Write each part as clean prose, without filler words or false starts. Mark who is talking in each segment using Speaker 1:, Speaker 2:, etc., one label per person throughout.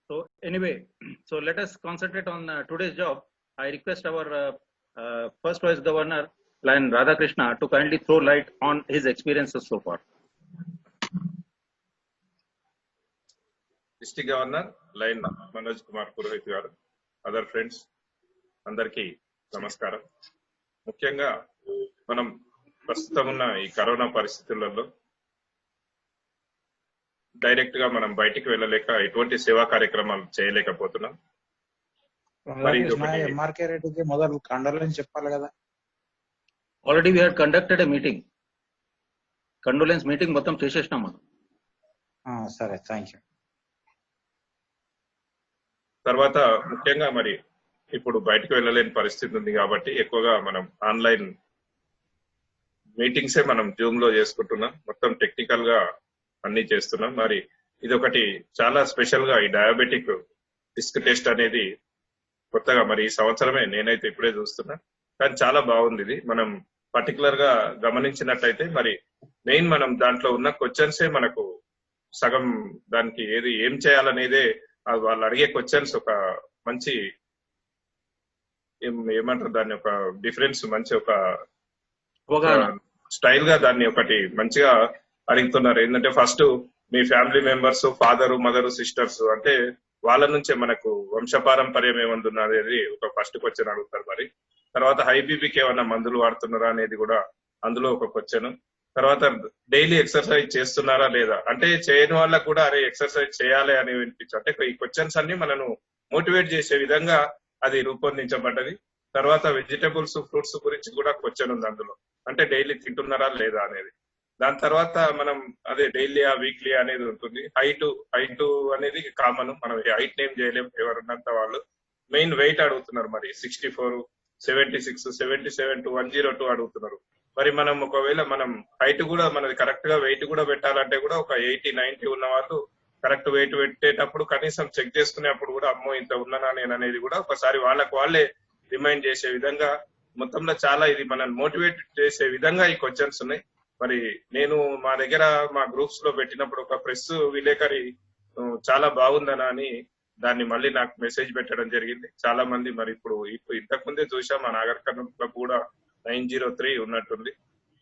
Speaker 1: So anyway, so let us concentrate on today's job. I request our first Vice Governor, Lion Radhakrishna, to kindly throw light on his experiences so far.
Speaker 2: District Governor, Lion Manoj Kumar Purohit garu, other friends, అందరికీ నమస్కారం. ముఖ్యంగా మనం ప్రస్తుతం ఉన్న ఈ corona పరిస్థితులలో direct గా మనం బయటికి వెళ్ళలేక ఎటువంటి సేవా కార్యక్రమాలు చేయలేకపోతున్నాం.
Speaker 3: ఎంఆర్కే రెడ్డికి మొదలు కండోలెన్స్ చెప్పాలి కదా.
Speaker 1: Already we had conducted a meeting, condolence meeting మొత్తం చేసేసినాం మనం.
Speaker 3: సరే, థ్యాంక్ యూ.
Speaker 2: తర్వాత ముఖ్యంగా మరి ఇప్పుడు బయటకు వెళ్ళలేని పరిస్థితి ఉంది కాబట్టి ఎక్కువగా మనం ఆన్లైన్ మీటింగ్సే మనం జూమ్ లో చేసుకుంటున్నాం. మొత్తం టెక్నికల్ గా అన్ని చేస్తున్నాం. మరి ఇది ఒకటి చాలా స్పెషల్ గా ఈ డయాబెటిక్ డిస్క్ టెస్ట్ అనేది కొత్తగా మరి ఈ సంవత్సరమే నేనైతే ఇప్పుడే చూస్తున్నా, కానీ చాలా బాగుంది. ఇది మనం పర్టికులర్ గా గమనించినట్టయితే మరి మెయిన్ మనం దాంట్లో ఉన్న క్వశ్చన్సే మనకు సగం దానికి ఏం చేయాలనేదే వాళ్ళు అడిగే క్వశ్చన్స్ ఒక మంచి ఏమంటారు దాన్ని ఒక డిఫరెన్స్, మంచి ఒక స్టైల్ గా దాన్ని ఒకటి మంచిగా అడుగుతున్నారు. ఏంటంటే ఫస్ట్ మీ family members, father, mother, sisters అంటే వాళ్ళ నుంచే మనకు వంశపారంపర్యం ఏమంటున్నా అనేది ఒక ఫస్ట్ క్వశ్చన్ అడుగుతారు. మరి తర్వాత హై బీపీకి ఏమన్నా మందులు వాడుతున్నారా అనేది కూడా అందులో ఒక క్వశ్చన్. తర్వాత డైలీ ఎక్సర్సైజ్ చేస్తున్నారా లేదా, అంటే చేయని వాళ్ళకు కూడా అరే ఎక్సర్సైజ్ చేయాలి అని వినిపించు. అంటే ఈ క్వశ్చన్స్ అన్ని మనను మోటివేట్ చేసే విధంగా అది రూపొందించబడ్డది. తర్వాత వెజిటబుల్స్, ఫ్రూట్స్ గురించి కూడా క్వశ్చన్ ఉంది అందులో, అంటే డైలీ తింటున్నారా లేదా అనేది. దాని తర్వాత మనం అదే డైలీ వీక్లీ అనేది ఉంటుంది. హైట్ అనేది కామన్, మనం హైట్ నేమ్ చేయలేం ఎవరున్నంత వాళ్ళు. మెయిన్ వెయిట్ అడుగుతున్నారు, మరి 64, 76, 77 to 102 అడుగుతున్నారు. మరి మనం ఒకవేళ మనం హైట్ కూడా మనది కరెక్ట్ గా వెయిట్ కూడా పెట్టాలంటే కూడా ఒక 80, 90 ఉన్న వాళ్ళు కరెక్ట్ వెయిట్ పెట్టేటప్పుడు కనీసం చెక్ చేసుకునేప్పుడు కూడా అమ్మో ఇంత ఉన్నానా నేను అనేది కూడా ఒకసారి వాళ్ళకు వాళ్ళే రిమైండ్ చేసే విధంగా మొత్తంలో చాలా ఇది మనం మోటివేట్ చేసే విధంగా ఈ క్వశ్చన్స్ ఉన్నాయి. మరి నేను మా దగ్గర మా గ్రూప్స్ లో పెట్టినప్పుడు ఒక ప్రెస్ విలేకరి చాలా బాగుందనా అని దాన్ని మళ్ళీ నాకు మెసేజ్ పెట్టడం జరిగింది. చాలా మంది మరి ఇప్పుడు ఇంతకు ముందే చూసాం మా నాగర్ కర్నూలు కూడా 903 ఉన్నట్టుంది.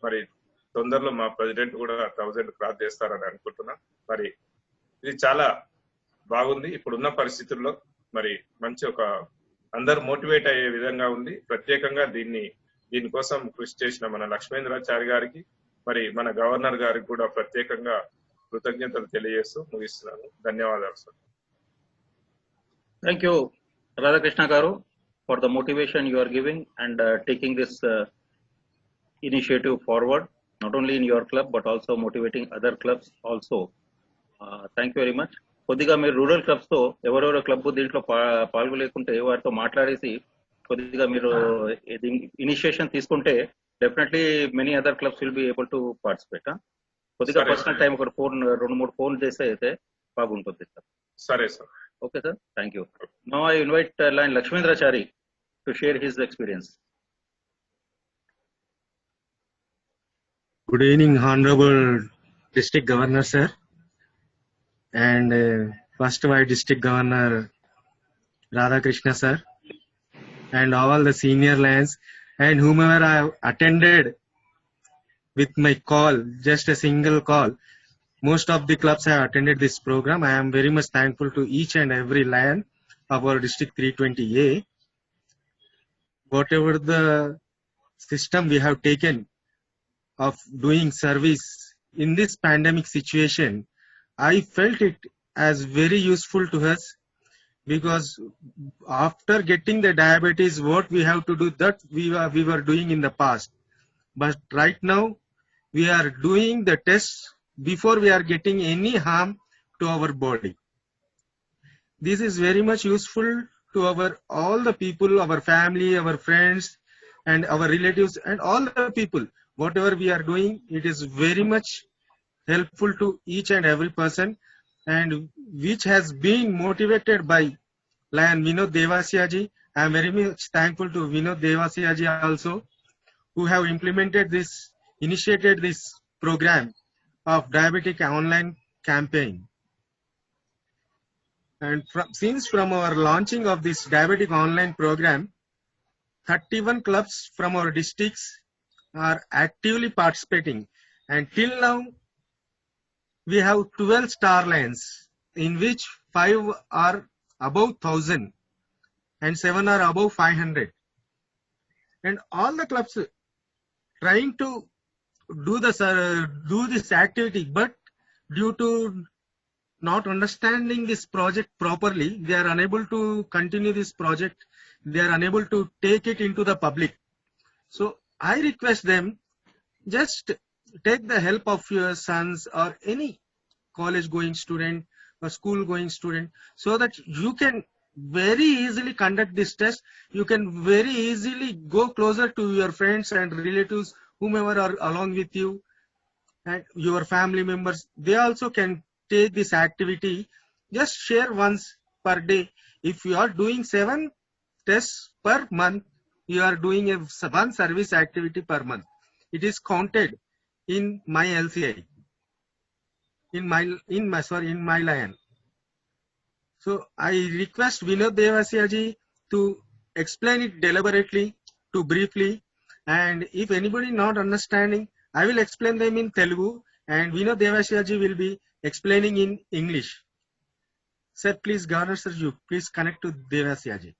Speaker 2: మరి తొందరలో మా ప్రెసిడెంట్ కూడా 1000 క్రాస్ చేస్తారని అనుకుంటున్నా. మరి ఇది చాలా బాగుంది ఇప్పుడున్న పరిస్థితుల్లో. మరి మంచి ఒక అందరు మోటివేట్ అయ్యే విధంగా ఉంది. ప్రత్యేకంగా దీనికోసం కృషి చేసిన మన లక్ష్మేంద్రాచారి గారికి, మరి మన గవర్నర్ గారికి కూడా ప్రత్యేకంగా కృతజ్ఞతలు తెలియజేస్తూ ముగిస్తున్నాను. ధన్యవాదాలు sir.
Speaker 1: Thank you, Radhakrishna garu, for the motivation you are giving and taking this initiative forward, not only in your club but also motivating other clubs also. Thank you very much. కొద్దిగా మీరు rural clubs తో ఎవరెవరో club దీంట్లో పాల్గొలేకుంటే వారితో మాట్లాడేసి కొద్దిగా మీరు initiation తీసుకుంటే definitely many other clubs will be able to participate. కొద్దిగా పర్సనల్ టైం ఒక 2-3 ఫోన్ చేస్తే అయితే బాగుంటుంది సార్.
Speaker 2: సరే sir.
Speaker 1: Okay sir, thank you. Now I invite Lion Lakshmendrachari to share his experience.
Speaker 4: Good evening, Honorable District Governor sir, and First Vice District Governor Radhakrishna sir, and all the senior Lions and whomever I have attended with my call, just a single call. Most of the clubs have attended this program. I am very much thankful to each and every Lion of our District 320A. Whatever the system we have taken of doing service in this pandemic situation, I felt it as very useful to us, because after getting the diabetes, what we have to do, that we were doing in the past. But right now, we are doing the tests before we are getting any harm to our body. This is very much useful to all the people, our family, our friends and our relatives and all the people. Whatever we are doing, it is very much helpful to each and every person, and which has been motivated by Lion Vinod Devasiya ji. I am very much thankful to Vinod Devasiya ji also, who have initiated this program of diabetic online campaign. And from our launching of this diabetic online program, 31 clubs from our districts are actively participating. And till now, we have 12 star lines, in which 5 are above 1000 and 7 are above 500. And all the clubs trying to do this activity, but due to not understanding this project properly, they are unable to continue this project. They are unable to take it into the public. So I request them, just take the help of your sons or any college going student or school going student, so that you can very easily conduct this test. You can very easily go closer to your friends and relatives, whomever are along with you, and your family members. They also can take this activity. Just share once per day. If you are doing 7 tests per month, you are doing one service activity per month. It is counted in my LCI, in my line. So I request Vinod Devasiaji to explain it deliberately, to briefly, and if anybody not understanding, I will explain them in Telugu, and Vinod Devasiaji will be explaining in English. Sir, please, Governor Sir, you please connect to Devasiaji.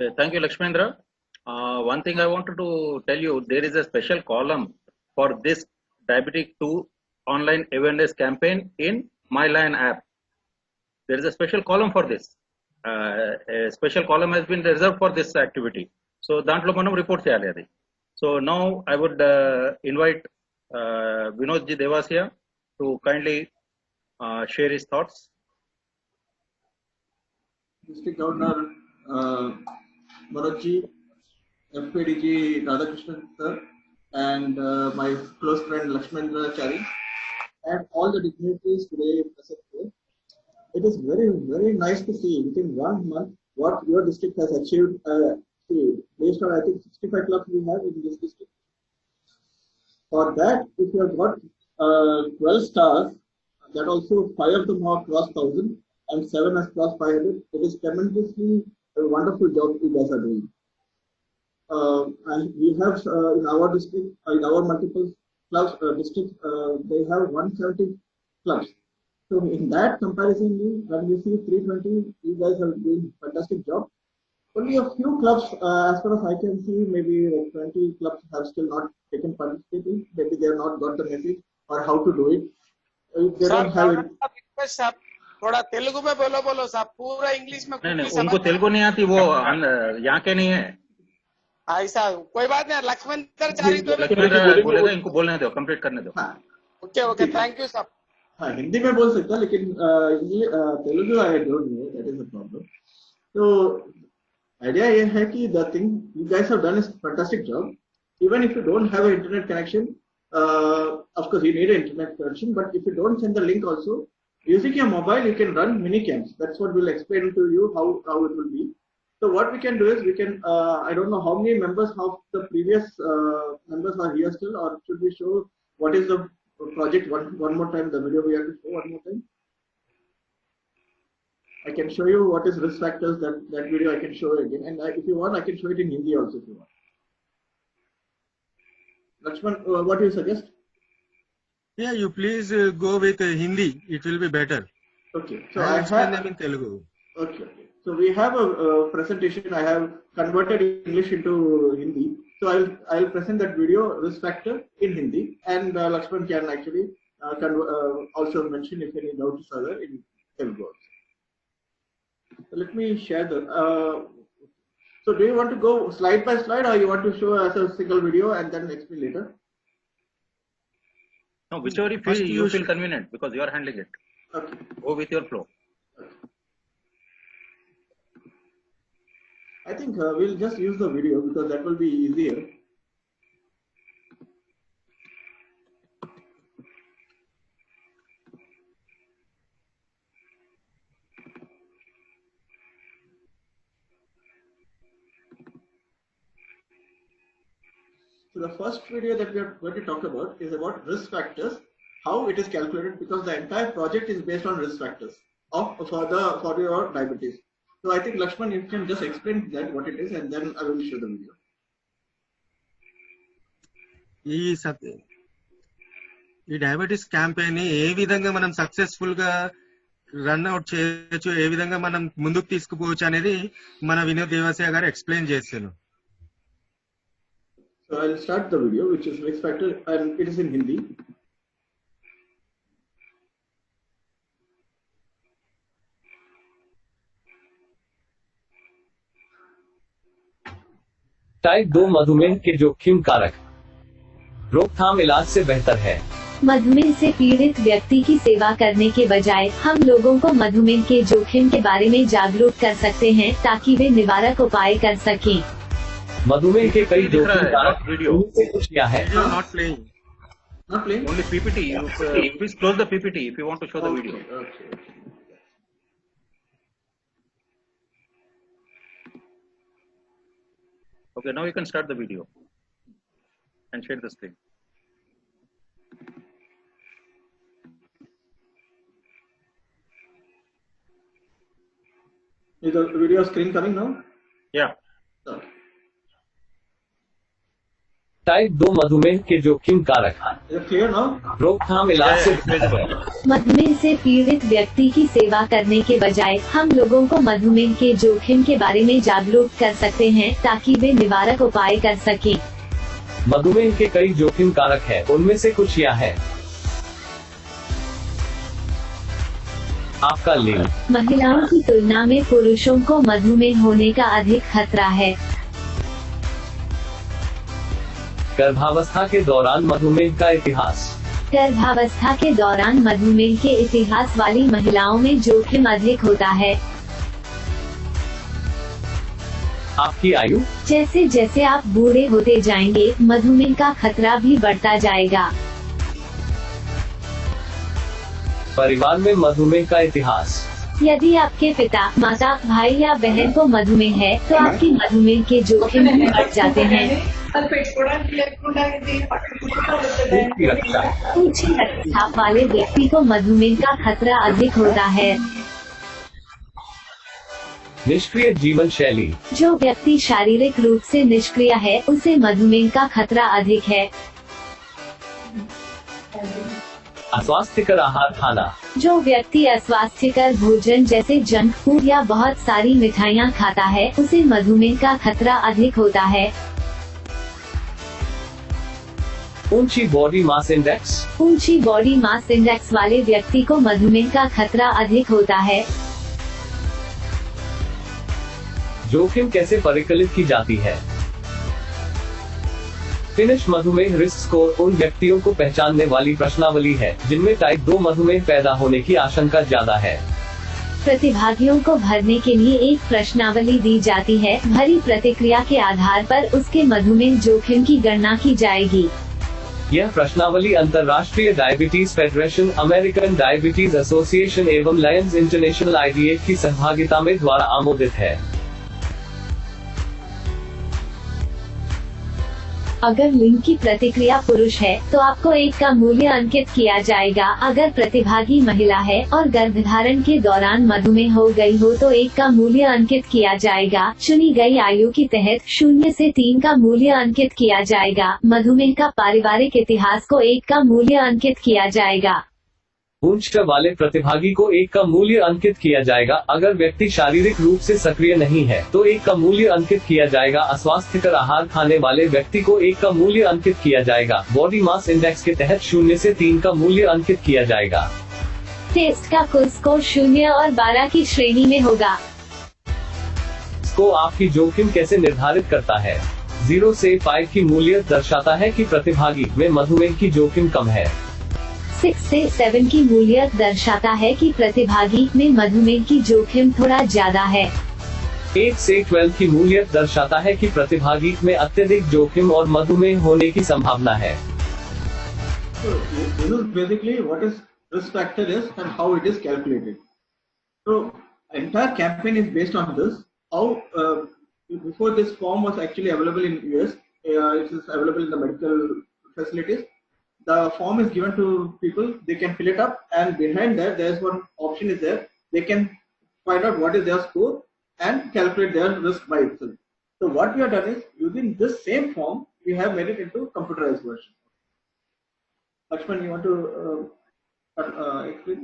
Speaker 1: Okay, thank you, Lakshmendra. One thing I wanted to tell you, there is a special column for this Diabetic 2 online awareness campaign in MyLion app. There is a special column for this. A special column has been reserved for this activity. So, dantlo manam report cheyali adi. So now I would invite Vinodji Devasiya to kindly share his thoughts.
Speaker 5: District Governor Manojji, FPDG Radhakrishnan sir, and my close friend Lakshmendra Chari, and all the dignitaries today present here. It is very, very nice to see within 1 month what your district has achieved. Based on, I think, 65 clubs we have in this district. For that, if you have got 12 stars, that also 5 of them have crossed 1000 and 7 has crossed 500. It is tremendously a wonderful job you guys are doing. And we have in our district, in our multiple clubs districts, they have 170 clubs. So in that comparison, when we see 320, you guys have doing fantastic job. Only a few clubs, as far as I can see, maybe like 20 clubs have still not taken participating. Maybe they have not got the message or how to do it. They don't have it.
Speaker 6: साहब थोड़ा तेलुगु में बोलो साहब, पूरा English में
Speaker 1: नहीं उनको तेलुगु नहीं आती, वो यहाँ के नहीं है
Speaker 6: ऐसा। कोई बात नहीं, लक्ष्मण चारी
Speaker 1: बोलेगा, इनको बोलने दो, कंप्लीट करने दो।
Speaker 6: ओके ओके, थैंक यू साहब।
Speaker 5: हाँ, हिंदी में बोल सकता, लेकिन Telugu I don't know, that is the problem. तो आइडिया ये है कि the thing you guys have done is fantastic job. Even if you don't have a internet connection, of course you need an internet connection, but if you don't send the link also, using your mobile you can run mini camps. That's what we'll explain to you how it will be. So what we can do is we can I don't know how many members of the previous members are here still, or should we show what is the project one more time, the video we have to show one more time? I can show you what is risk factors. That video I can show again, and if you want I can show it in Hindi also if you want. Lakshman, what do you suggest?
Speaker 4: Yeah, you please go with Hindi. It will be better.
Speaker 5: Okay. So
Speaker 4: I explain them in Telugu.
Speaker 5: Okay. So we have a presentation. I have converted English into Hindi. So I'll present that video, risk factor, in Hindi, and Lakshman can actually also mention if any doubts are there in Telugu also. So let me share the. So do you want to go slide by slide, or you want to show as a single video and then explain later?
Speaker 1: No, whichever you feel convenient, because you are handling it.
Speaker 5: Okay.
Speaker 1: Go with your flow.
Speaker 5: Okay. I think we'll just use the video because that will be easier. So the first video that we are going to talk about is about risk factors, how it is calculated, because the entire project is based on risk factors. for your diabetes. So I think Lakshman, you can just explain that what it is, and then I will show the video.
Speaker 4: ఈ diabetes campaign ఏ విధంగా మనం successful గా run out చేయొచ్చు, ఏ విధంగా మనం ముందుకు తీసుకుపోవచ్చు అనేది మన వినోద్ దేవాసియా గారు ఎక్స్ప్లెయిన్ చేశారు.
Speaker 5: So I'll start the video, which is risk factor, and it is in Hindi.
Speaker 7: Type 2 मधुमेह के जोखिम कारक। रोकथाम इलाज से बेहतर है।
Speaker 8: मधुमेह से पीड़ित व्यक्ति की सेवा करने के बजाय हम लोगों को मधुमेह के जोखिम के बारे में जागरूक कर सकते हैं ताकि वे निवारक उपाय कर सकें।
Speaker 7: मधुमेह के कई जोखिम कारक वीडियो क्या है?
Speaker 4: Not playing.
Speaker 5: Not playing?
Speaker 1: Only PPT. Please close the PPT if you want to show the video.
Speaker 5: Okay.
Speaker 1: Okay, now you can start the video and share the screen.
Speaker 5: Is the video screen coming now?
Speaker 1: Yeah.
Speaker 5: Okay.
Speaker 7: Type 2 मधुमेह के जोखिम कारक।
Speaker 5: Is it clear now?
Speaker 7: रोकथाम इलाज से बेहतर है।
Speaker 8: मधुमेह से पीड़ित व्यक्ति की सेवा करने के बजाय हम लोगों को मधुमेह के जोखिम के बारे में जागरूक कर सकते हैं ताकि वे निवारक उपाय कर सकें।
Speaker 7: मधुमेह के कई जोखिम कारक है, उनमें से कुछ यह है। आपका लिंग।
Speaker 8: महिलाओं की तुलना में पुरुषों को मधुमेह होने का अधिक खतरा है।
Speaker 7: गर्भावस्था के दौरान मधुमेह का इतिहास।
Speaker 8: गर्भावस्था के दौरान मधुमेह के इतिहास वाली महिलाओं में जोखिम अधिक होता है।
Speaker 7: आपकी आयु।
Speaker 8: जैसे जैसे आप बूढ़े होते जाएंगे मधुमेह का खतरा भी बढ़ता जाएगा।
Speaker 7: परिवार में मधुमेह का इतिहास।
Speaker 8: यदि आपके पिता, माता, भाई या बहन को मधुमेह है तो आपकी मधुमेह के जोखिम भी बढ़ जाते हैं।
Speaker 7: ऊंची रक्तचाप।
Speaker 8: ऊंची रक्तचाप वाले व्यक्ति को मधुमेह का खतरा अधिक होता है।
Speaker 7: निष्क्रिय जीवन शैली।
Speaker 8: जो व्यक्ति शारीरिक रूप से निष्क्रिय है उसे मधुमेह का खतरा अधिक है।
Speaker 7: अस्वास्थ्यकर आहार खाना।
Speaker 8: जो व्यक्ति अस्वास्थ्यकर भोजन जैसे जंक फूड या बहुत सारी मिठाइयाँ खाता है उसे मधुमेह का खतरा अधिक होता है।
Speaker 7: ऊंची बॉडी मास इंडेक्स।
Speaker 8: ऊंची बॉडी मास इंडेक्स वाले व्यक्ति को मधुमेह का खतरा अधिक होता है।
Speaker 7: जोखिम कैसे परिकलित की जाती है? फिनिश मधुमेह रिस्क स्कोर उन व्यक्तियों को पहचानने वाली प्रश्नावली है जिनमें टाइप 2 मधुमेह पैदा होने की आशंका ज्यादा है।
Speaker 8: प्रतिभागियों को भरने के लिए एक प्रश्नावली दी जाती है। भरी प्रतिक्रिया के आधार पर उसके मधुमेह जोखिम की गणना की जाएगी।
Speaker 7: यह प्रश्नावली अंतर्राष्ट्रीय diabetes federation, American diabetes association एवं लायंस इंटरनेशनल IDA की सहभागिता में द्वारा आमोदित है।
Speaker 8: अगर लिंग की प्रतिक्रिया पुरुष है तो आपको 1 का मूल्य अंकित किया जाएगा। अगर प्रतिभागी महिला है और गर्भधारण के दौरान मधुमेह हो गई हो तो 1 का मूल्य अंकित किया जाएगा। चुनी गई आयु के तहत 0 से 3 का मूल्य अंकित किया जाएगा। मधुमेह का पारिवारिक इतिहास को 1 का मूल्य अंकित किया जाएगा।
Speaker 7: उच्च वाले प्रतिभागी को 1 का मूल्य अंकित किया जाएगा। अगर व्यक्ति शारीरिक रूप से सक्रिय नहीं है तो 1 का मूल्य अंकित किया जाएगा। अस्वास्थ्यकर आहार खाने वाले व्यक्ति को 1 का मूल्य अंकित किया जाएगा। बॉडी मास इंडेक्स के तहत 0 से 3 का मूल्य अंकित किया जाएगा।
Speaker 8: टेस्ट का कुल स्कोर 0 और 12 की श्रेणी में होगा।
Speaker 7: स्कोर आपकी जोखिम कैसे निर्धारित करता है? 0 से 5 की मूल्य दर्शाता है कि प्रतिभागी में मधुमेह की जोखिम कम है।
Speaker 8: 6 से 7 की मूल्य दर्शाता है कि प्रतिभागी में मधुमेह की जोखिम थोड़ा ज्यादा है।
Speaker 7: 8 से 12 की मूल्य दर्शाता है कि प्रतिभागी में अत्यधिक जोखिम और मधुमेह होने की संभावना है।
Speaker 5: So this is basically what is risk factor is and how it is calculated. So entire campaign is based on this. How before this form was actually available in US, it is available in the medical facilities. The form is given to people, they can fill it up, and behind that there is one option is there they can find out what is their score and calculate their risk by itself. So what we have done is, using this same form, we have made it into computerized version. Lakshman, you want to explain?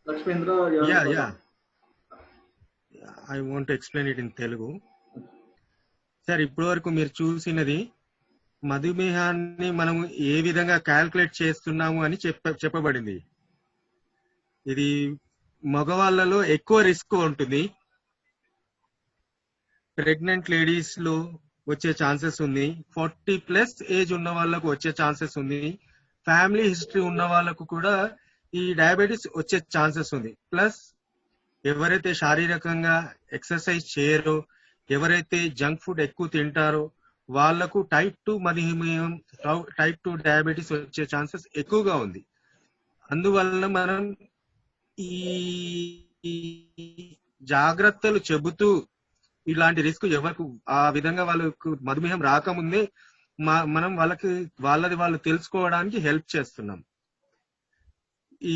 Speaker 5: Lakshmendra,
Speaker 4: yeah. I want to explain it in Telugu. Sir ఇప్పటి వరకు మీరు చూసినది మధుమేహాన్ని మనం ఏ విధంగా calculate చేస్తున్నాము అని చెప్పబడింది. ఇది మగవాళ్ళలో ఎక్కువ రిస్క్ ఉంటుంది, ప్రెగ్నెంట్ లేడీస్ లో వచ్చే ఛాన్సెస్ ఉంది, 40+ ఏజ్ ఉన్న వాళ్ళకు వచ్చే ఛాన్సెస్ ఉంది, ఫ్యామిలీ హిస్టరీ ఉన్న వాళ్ళకు కూడా ఈ డయాబెటీస్ వచ్చే ఛాన్సెస్ ఉంది. ప్లస్ ఎవరైతే శారీరకంగా ఎక్సర్సైజ్ చేయరో, ఎవరైతే జంక్ ఫుడ్ ఎక్కువ తింటారో వాళ్లకు టైప్ 2 మధుమేహం, టైప్ 2 డయాబెటీస్ వచ్చే ఛాన్సెస్ ఎక్కువగా ఉంది. అందువల్ల మనం ఈ జాగ్రత్తలు చెబుతూ ఇలాంటి రిస్క్ ఎవరికి ఆ విధంగా వాళ్ళకు మధుమేహం రాకముందే మనం వాళ్ళది వాళ్ళు తెలుసుకోవడానికి హెల్ప్ చేస్తున్నాం.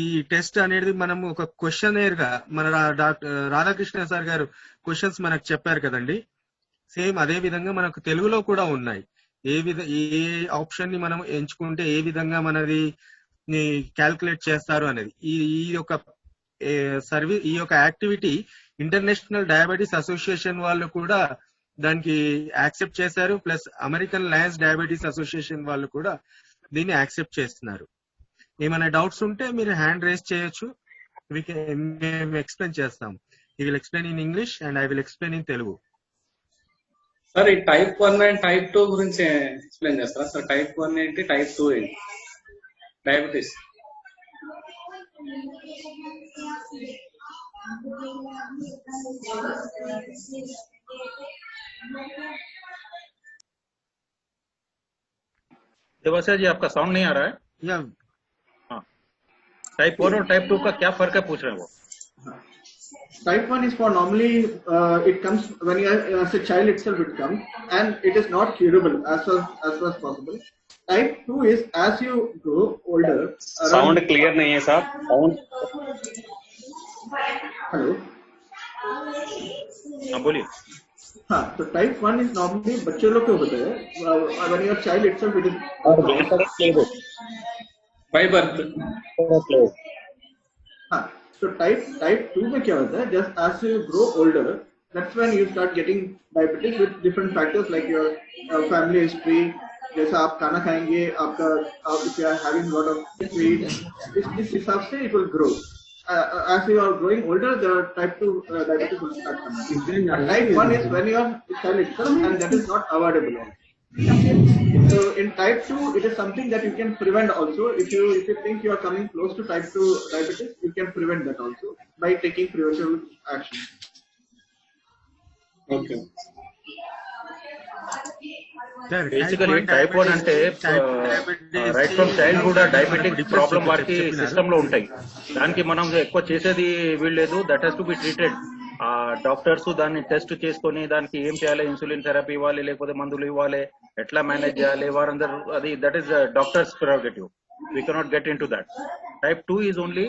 Speaker 4: ఈ టెస్ట్ అనేది మనం ఒక క్వశ్చనర్ గా మన డాక్టర్ రాధాకృష్ణ సార్ గారు క్వశ్చన్స్ మనకు చెప్పారు కదండి, సేమ్ అదే విధంగా మనకు తెలుగులో కూడా ఉన్నాయి. ఏ ఆప్షన్ ని మనం ఎంచుకుంటే ఏ విధంగా మనది క్యాల్కులేట్ చేస్తారు అనేది. ఈ యొక్క సర్వీస్, ఈ యొక్క యాక్టివిటీ ఇంటర్నేషనల్ డయాబెటీస్ అసోసియేషన్ వాళ్ళు కూడా దానికి యాక్సెప్ట్ చేశారు. Plus American Lions diabetes association వాళ్ళు కూడా దీన్ని యాక్సెప్ట్ చేస్తున్నారు. ఏమైనా డౌట్స్ ఉంటే మీరు హ్యాండ్ రేస్ చేయొచ్చు, మేము ఎక్స్ప్లెయిన్ చేస్తాం. You will explain in English and I will explain in Telugu.
Speaker 9: Sir ఈ టైప్ 1 అండ్ టైప్ 2 గురించి ఎక్స్ప్లెయిన్ చేస్తారా సార్? టైప్ 1 ఏంటి, టైప్ 2 ఏంటి డయాబెటీస్?
Speaker 1: देवासिया जी, आपका साउंड नहीं आ रहा है?
Speaker 4: या
Speaker 1: टाइप 1 और टाइप 2 का क्या फर्क है पूछ रहे हैं वो.
Speaker 5: Type 1 is for normally it comes when you are as a child itself it comes and it is not curable as far as possible. Type 2 is as you grow older.
Speaker 10: Sound clear नहीं है साहब. Sound.
Speaker 5: Hello.
Speaker 1: हाँ बोलिए.
Speaker 5: हाँ, तो type 1 is normally बच्चे लोग को होता है. When you are child itself it is.
Speaker 9: By birth.
Speaker 5: हाँ, so type 2 में क्या होता है? Just as you grow older, that's when you start getting diabetes with different factors like your family history. जैसा आप खाना खाएंगे, आपका if you are having lot of sweet, इस हिसाब से it will grow. As you are growing older, the type 2 diabetes will start coming. Type 1 is when you are child itself, and that is not avoidable. So in type 2, it is something that you can prevent also. If you think you are coming close to type 2 diabetes, you can prevent that also by taking preventive action.
Speaker 9: Okay.
Speaker 1: Basically type 1 అంటే right from childhood diabetic problem వారికి system లో ఉంటాయి. దానికి మనం ఎక్కువ చేసేది వీల్లేదు. That has to be treated. Doctors దాన్ని టెస్ట్ చేసుకొని దానికి ఏం చేయాలి, ఇన్సులిన్ థెరపీ ఇవ్వాలి, లేకపోతే మందులు ఇవ్వాలి, ఎట్లా మేనేజ్ చేయాలి వారందరూ, అది that is doctors prerogative. We cannot get in to that. Type 2 is only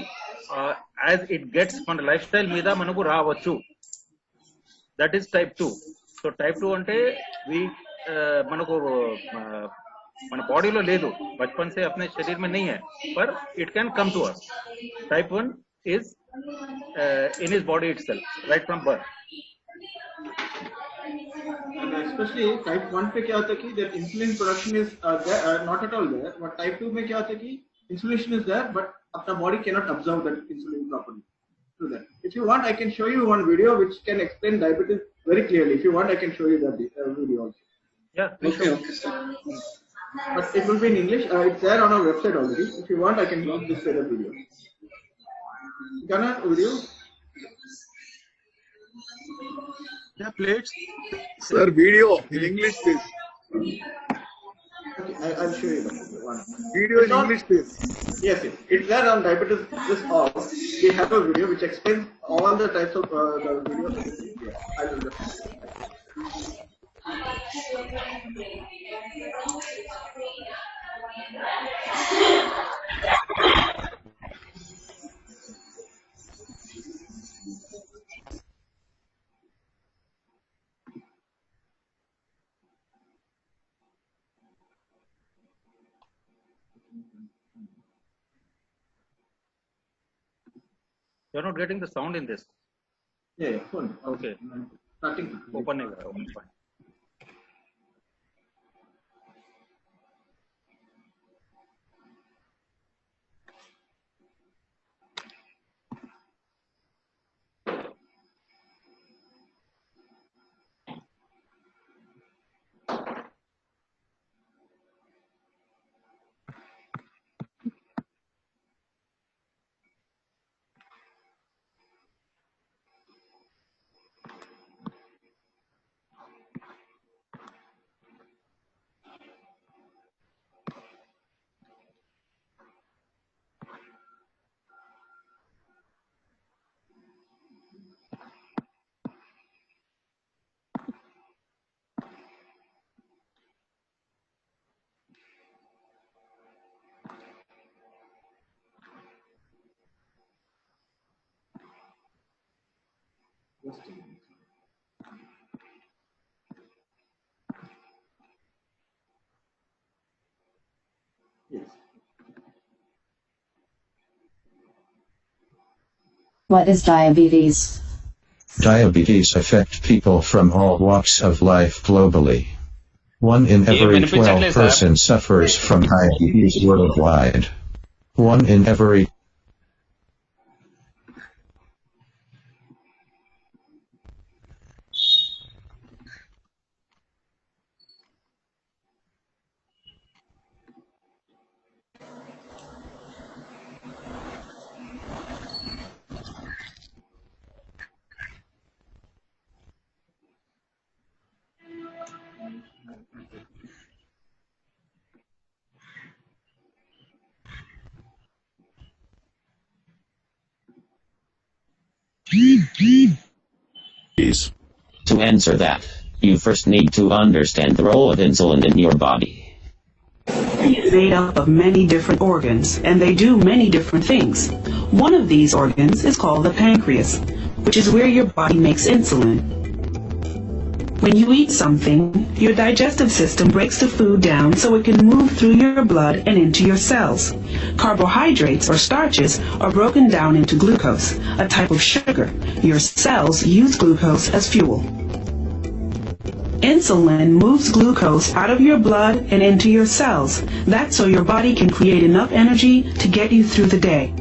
Speaker 1: as it gets మన లైఫ్ స్టైల్ మీద మనకు రావచ్చు. That is type 2. So type 2 అంటే మనకు మన బాడీలో లేదు, बचपन से अपने शरीर में नहीं है, पर it can come to us. Type 1 is in his body itself right from birth.
Speaker 5: And especially type 1 पे क्या होता है कि that insulin production is not at all there, but type 2 में क्या होता है कि insulin is there but अपना body cannot absorb that insulin properly. So that if you want I can show you one video which can explain diabetes very clearly. If you want I can show you that video also.
Speaker 1: Yeah,
Speaker 9: okay sir.
Speaker 5: But it will be in English. It's there on our website already. If you want I can use this kind of video. Gonna video?
Speaker 4: Yeah, plates.
Speaker 11: Sir, video in English, please.
Speaker 5: Okay, I'll show you that one.
Speaker 11: Video in English, please.
Speaker 5: Yes, it's there on diabetes. This all we have a video which explains all the types of the videos. Yeah, I will just.
Speaker 1: You're not getting the sound in this.
Speaker 5: Yeah, phone.
Speaker 1: Okay.
Speaker 5: Starting.
Speaker 1: Open it. Open.
Speaker 5: Yes.
Speaker 12: What is diabetes?
Speaker 13: Diabetes affect people from all walks of life globally. 1 in every 12 persons suffers from diabetes worldwide. 1 in every
Speaker 14: To answer that, you first need to understand the role of insulin in your body.
Speaker 15: It's made up of many different organs, and they do many different things. One of these organs is called the pancreas, which is where your body makes insulin. When you eat something, your digestive system breaks the food down so it can move through your blood and into your cells. Carbohydrates or starches are broken down into glucose, a type of sugar. Your cells use glucose as fuel. Insulin moves glucose out of your blood and into your cells. That's so your body can create enough energy to get you through the day.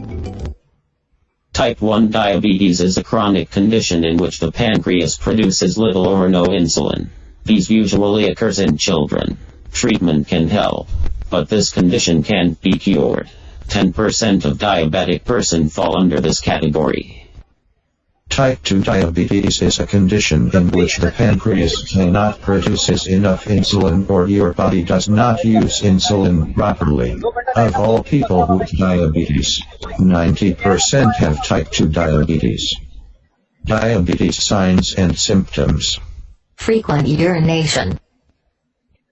Speaker 14: Type 1 diabetes is a chronic condition in which the pancreas produces little or no insulin. These usually occurs in children. Treatment can help, but this condition can't be cured. 10% of diabetic persons fall under this category.
Speaker 13: Type 2 diabetes is a condition in which the pancreas cannot produce enough insulin or your body does not use insulin properly. Of all people with diabetes, 90% have type 2 diabetes. Diabetes signs and symptoms.
Speaker 8: Frequent urination.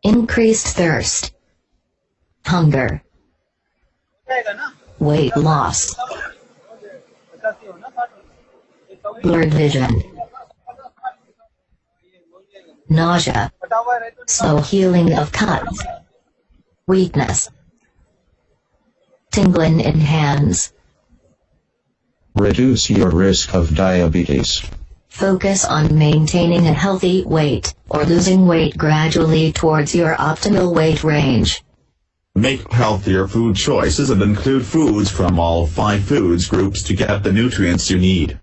Speaker 8: Increased thirst. Hunger. Weight loss. Blurred vision. Nausea. Slow healing of cuts. Weakness. Tingling in hands.
Speaker 13: Reduce your risk of diabetes.
Speaker 8: Focus on maintaining a healthy weight, or losing weight gradually towards your optimal weight range.
Speaker 16: Make healthier food choices and include foods from all 5 foods groups to get the nutrients you need.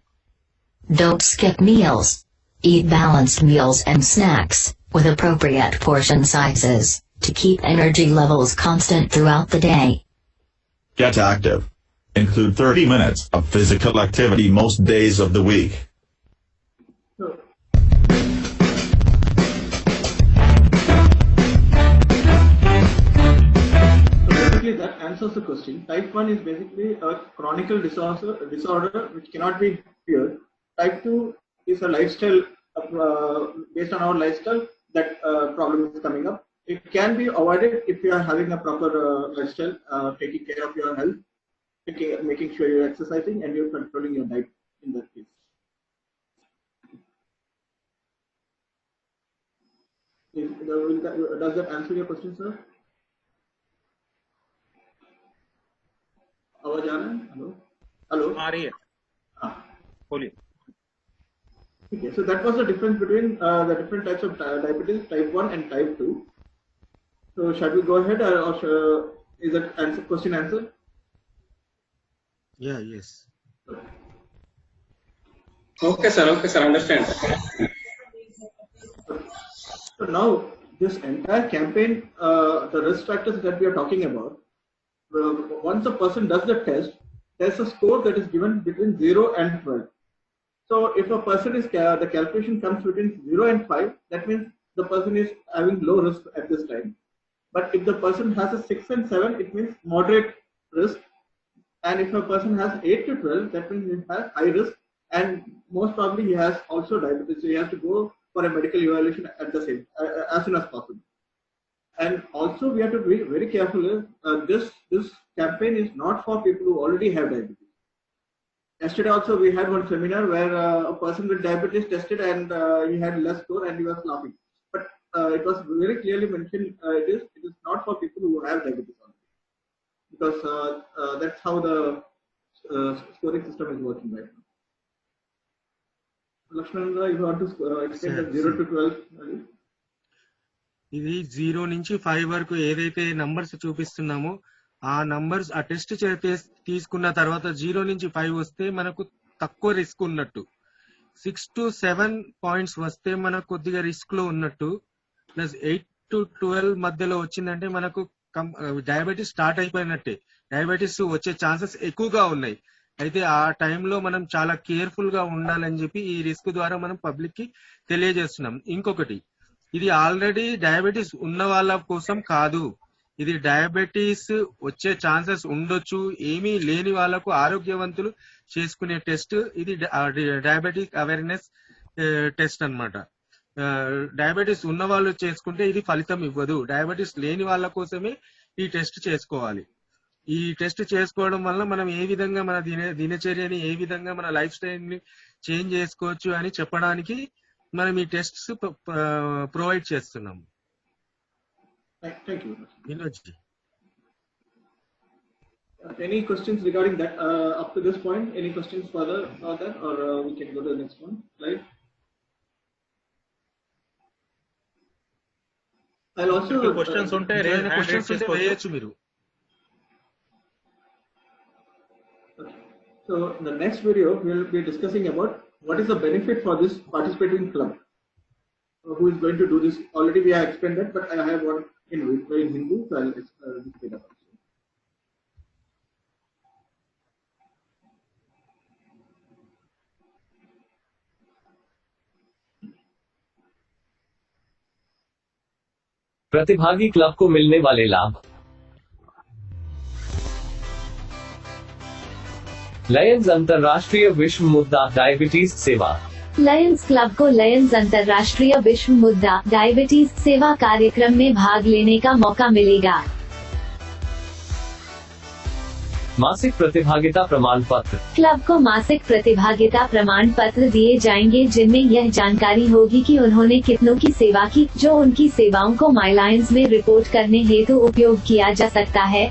Speaker 8: Don't skip meals. Eat balanced meals and snacks, with appropriate portion sizes, to keep energy levels constant throughout the day.
Speaker 16: Get active. Include 30 minutes of physical activity most days of the week.
Speaker 5: Basically, that answers the question. Type 1 is basically a chronic disorder which cannot be cured. Type 2 is a lifestyle, based on our lifestyle, that problem is coming up. It can be avoided if you are having a proper lifestyle, taking care of your health, making sure you're exercising and you're controlling your diet in that case. Does that answer your question, sir? Hello.
Speaker 1: आ रही है, बोलिए.
Speaker 5: Okay, so that was the difference between the different types of diabetes, type 1 and type 2. So shall we go ahead, or is that question answered?
Speaker 4: Yeah, yes.
Speaker 9: Okay, sir. Understand.
Speaker 5: So now this entire campaign, the risk factors that we are talking about, once a person does the test, there's a score that is given between 0 and 12. So if a person is, the calculation comes between 0 and 5, that means the person is having low risk at this time. But if the person has a 6 and 7, it means moderate risk. And if a person has 8 to 12, that means he has high risk. And most probably he has also diabetes. So he has to go for a medical evaluation at the same, as soon as possible. And also we have to be very careful. This campaign is not for people who already have diabetes. Yesterday also we had one seminar where a person with diabetes tested and he had less score and he was laughing. But it was very clearly mentioned it is not for people who have diabetes already, because that's how the scoring system is working right now. Lakshman, you want to explain the 0 to 12?
Speaker 4: ఇది 0 నుంచి 5 వరకు ఏదైతే numbers చూపిస్తున్నామో ఆ numbers ఆ test తీసుకున్న తర్వాత 0 నుంచి 5 వస్తే మనకు తక్కువ రిస్క్ ఉన్నట్టు, 6 to 7 పాయింట్స్ వస్తే మనకు కొద్దిగా రిస్క్ లో ఉన్నట్టు, ప్లస్ 8 to 12 మధ్యలో వచ్చిందంటే మనకు డయాబెటీస్ స్టార్ట్ అయిపోయినట్టే, డయాబెటీస్ వచ్చే ఛాన్సెస్ ఎక్కువగా ఉన్నాయి. అయితే ఆ టైంలో మనం చాలా కేర్ఫుల్ గా ఉండాలని చెప్పి ఈ రిస్క్ ద్వారా మనం పబ్లిక్ కి తెలియజేస్తున్నాం. ఇంకొకటి, ఇది ఆల్రెడీ డయాబెటీస్ ఉన్న వాళ్ళ కోసం కాదు, ఇది డయాబెటీస్ వచ్చే ఛాన్సెస్ ఉండొచ్చు ఏమీ లేని వాళ్ళకు ఆరోగ్యవంతులు చేసుకునే టెస్ట్. ఇది డయాబెటిక్ అవేర్నెస్ టెస్ట్ అన్నమాట. డయాబెటీస్ ఉన్న వాళ్ళు చేసుకుంటే ఇది ఫలితం ఇవ్వదు, డయాబెటీస్ లేని వాళ్ళ కోసమే ఈ టెస్ట్ చేసుకోవాలి. ఈ టెస్ట్ చేసుకోవడం వల్ల మనం ఏ విధంగా మన దినచర్యని, ఏ విధంగా మన లైఫ్ స్టైల్ ని చేంజ్ చేసుకోవచ్చు అని చెప్పడానికి మనం ఈ టెస్ట్స్ ప్రొవైడ్ చేస్తున్నాము.
Speaker 5: Thank you.
Speaker 4: Vinod ji.
Speaker 5: Any questions regarding that up to this point? Any questions further about that, or we can go to the next one, right? I'll also
Speaker 1: questions unte
Speaker 4: వేయొచ్చు మీరు.
Speaker 5: So the next video we'll be discussing about what is the benefit for this participating club. Who is going to do this? Already we have explained that, but I have one in Hindi, so I'll explain about it.
Speaker 7: प्रतिभागी club को मिलने वाले लाभ। Lions अंतर्राष्ट्रीय विश्व मुद्दा diabetes सेवा।
Speaker 8: Lions club को लायंस अंतर्राष्ट्रीय विश्व मुद्दा डायबिटीज सेवा कार्यक्रम में भाग लेने का मौका मिलेगा।
Speaker 7: मासिक प्रतिभागिता प्रमाण पत्र।
Speaker 8: क्लब को मासिक प्रतिभागिता प्रमाण पत्र दिए जाएंगे जिनमें यह जानकारी होगी कि उन्होंने कितनों की सेवा की, जो उनकी सेवाओं को माइलायंस में रिपोर्ट करने हेतु उपयोग किया जा सकता है।